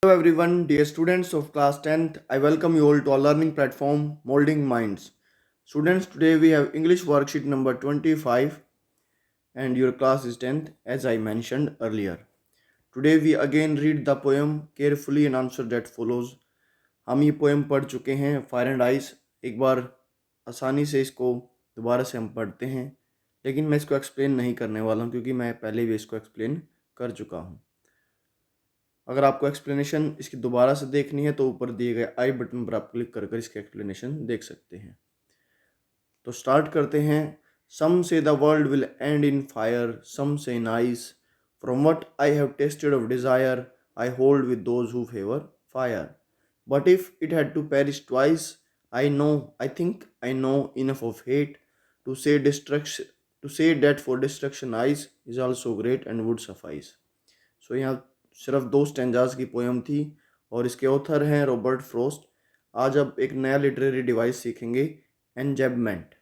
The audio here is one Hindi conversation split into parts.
Hello everyone, dear students of class 10th. I welcome you all to our learning platform Molding Minds. Students, today we have English worksheet number 25 and your class is 10th as I mentioned earlier. Today we again read the poem carefully and answer that follows. हम ये पोएम पढ़ चुके हैं फायर एंड आइस. एक बार आसानी से इसको दोबारा से हम पढ़ते हैं, लेकिन मैं इसको एक्सप्लेन नहीं करने वाला हूँ क्योंकि मैं पहले भी इसको एक्सप्लेन कर चुका हूँ. अगर आपको एक्सप्लेनेशन इसकी दोबारा से देखनी है तो ऊपर दिए गए आई बटन पर आप क्लिक कर इसकी एक्सप्लेनेशन देख सकते हैं. तो स्टार्ट करते हैं. Some say the world will end in fire, some say in ice. From what I have tasted of desire, I hold with those who favour fire. But if it had to perish twice, I know, I think I know enough of hate to say destruction, to say that for destruction ice is also great and would suffice. So यहाँ सिर्फ 2 स्टेंजाज की पोएम थी और इसके ऑथर हैं रॉबर्ट फ्रॉस्ट. आज अब एक नया लिटरेरी डिवाइस सीखेंगे, एंजेबमेंट.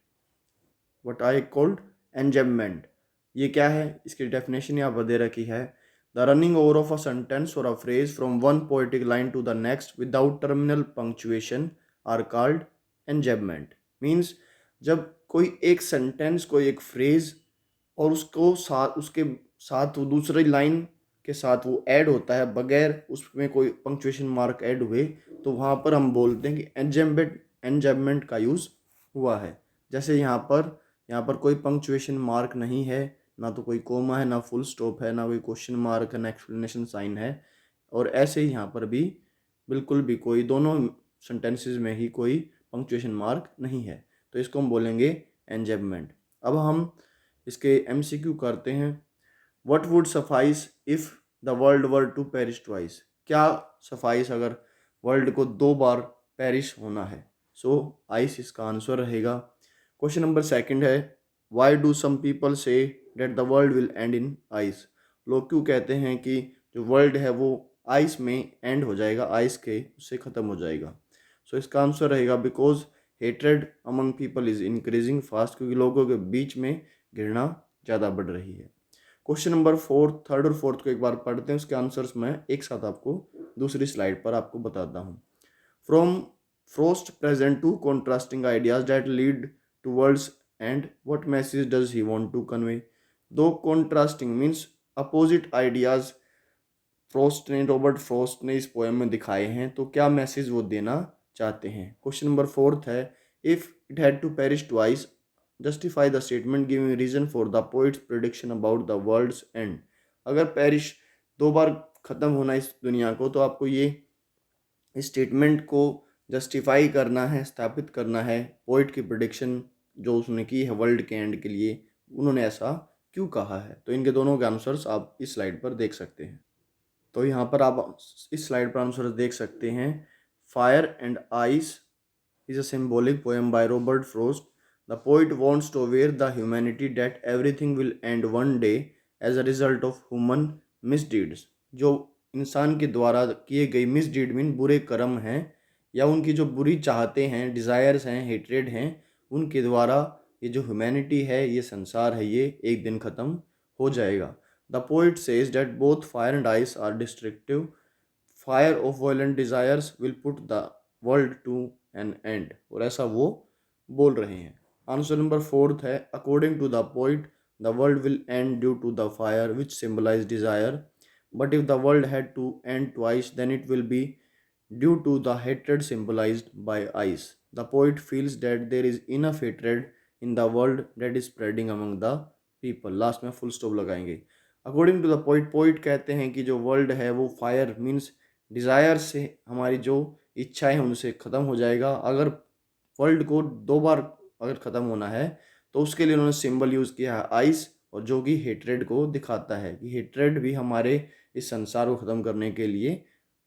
What I called एंजेबमेंट. ये क्या है, इसकी डेफिनेशन यहाँ पर दे रखी है. The running over of a sentence और a phrase from one poetic line to the next without terminal punctuation are called enjambment. Means जब कोई एक सेंटेंस, कोई एक फ्रेज और उसके साथ वो दूसरी लाइन के साथ वो ऐड होता है बगैर उसमें कोई पंक्चुएशन मार्क ऐड हुए, तो वहाँ पर हम बोलते हैं कि एंजेबमेंट का यूज़ हुआ है. जैसे यहाँ पर कोई पंक्चुएशन मार्क नहीं है, ना तो कोई कोमा है, ना फुल स्टॉप है, ना कोई क्वेश्चन मार्क है, ना एक्सप्लेनेशन साइन है. और ऐसे ही यहाँ पर भी बिल्कुल भी कोई, दोनों सेंटेंसेस में ही कोई पंक्चुएशन मार्क नहीं है, तो इसको हम बोलेंगे एंजेबमेंट. अब हम इसके MCQ करते हैं. What would suffice if the world were to perish twice? क्या सफाइस अगर वर्ल्ड को 2 बार पेरिश होना है? सो आइस इसका आंसर रहेगा. क्वेश्चन नंबर 2 है, why do some people say that the world will end in ice. लोग क्यों कहते हैं कि जो वर्ल्ड है वो आइस में एंड हो जाएगा, आइस के उससे ख़त्म हो जाएगा. सो इसका आंसर रहेगा because hatred among people is increasing fast. क्योंकि लोगों के बीच में घृणा ज़्यादा बढ़ रही है. क्वेश्चन नंबर 4, थर्ड और फोर्थ को एक बार पढ़ते हैं, उसके आंसर्स मैं एक साथ आपको दूसरी स्लाइड पर आपको बताता हूँ. From Frost present two contrasting ideas that lead to world's end what message does he want to convey. 2 contrasting means opposite ideas Robert Frost ने इस पोएम में दिखाए हैं, तो क्या मैसेज वो देना चाहते हैं. क्वेश्चन नंबर 4 है, if it had to perish twice, justify the statement giving reason for the poet's prediction about the world's end. अगर पेरिश 2 बार ख़त्म होना इस दुनिया को, तो आपको ये इस स्टेटमेंट को जस्टिफाई करना है, स्थापित करना है. पोइट की प्रिडिक्शन जो उसने की है वर्ल्ड के एंड के लिए, उन्होंने ऐसा क्यों कहा है. तो इनके दोनों के आंसर्स आप इस स्लाइड पर देख सकते हैं. तो यहाँ पर आप इस स्लाइड पर आंसर देख सकते हैं. Fire and ice is a symbolic poem by Robert Frost. The poet wants to aware the humanity that everything will end one day as a result of human misdeeds. जो इंसान के द्वारा किए गए मिसडीड मीन बुरे कर्म हैं, या उनकी जो बुरी चाहते हैं, डिज़ायर्स हैं, हेट्रेड हैं, उनके द्वारा ये जो ह्यूमैनिटी है, ये संसार है, ये एक दिन ख़त्म हो जाएगा. The poet says that both fire and ice are destructive. Fire of violent desires will put the world to an end. और ऐसा वो बोल रहे हैं. आंसर नंबर 4 है, according to the poet the world will end due to the fire which symbolise desire. But if the world had to end twice then it will be due to the hatred symbolised by ice. The poet feels that there is enough hatred in the world that is spreading among the people. Last में फुल स्टॉप लगाएंगे. अकॉर्डिंग टू द पोइट कहते हैं कि जो वर्ल्ड है वो फायर मीन्स डिज़ायर से, हमारी जो इच्छाएं हैं उनसे ख़त्म हो जाएगा. अगर वर्ल्ड को 2 बार अगर ख़त्म होना है, तो उसके लिए उन्होंने सिंबल यूज़ किया है आइस, और जो कि हेट्रेड को दिखाता है कि हेट्रेड भी हमारे इस संसार को ख़त्म करने के लिए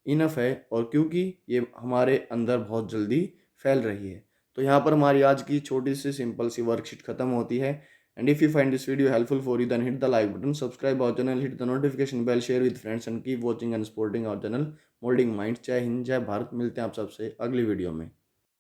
इनफ है, और क्योंकि ये हमारे अंदर बहुत जल्दी फैल रही है. तो यहाँ पर हमारी आज की छोटी सी सिंपल सी वर्कशीट ख़त्म होती है. And if you find this video helpful for you then hit the like button, subscribe our channel, hit the notification bell, share with friends and keep watching and supporting our channel Molding Minds. जय हिंद, जय भारत. मिलते हैं आप सबसे अगली वीडियो में.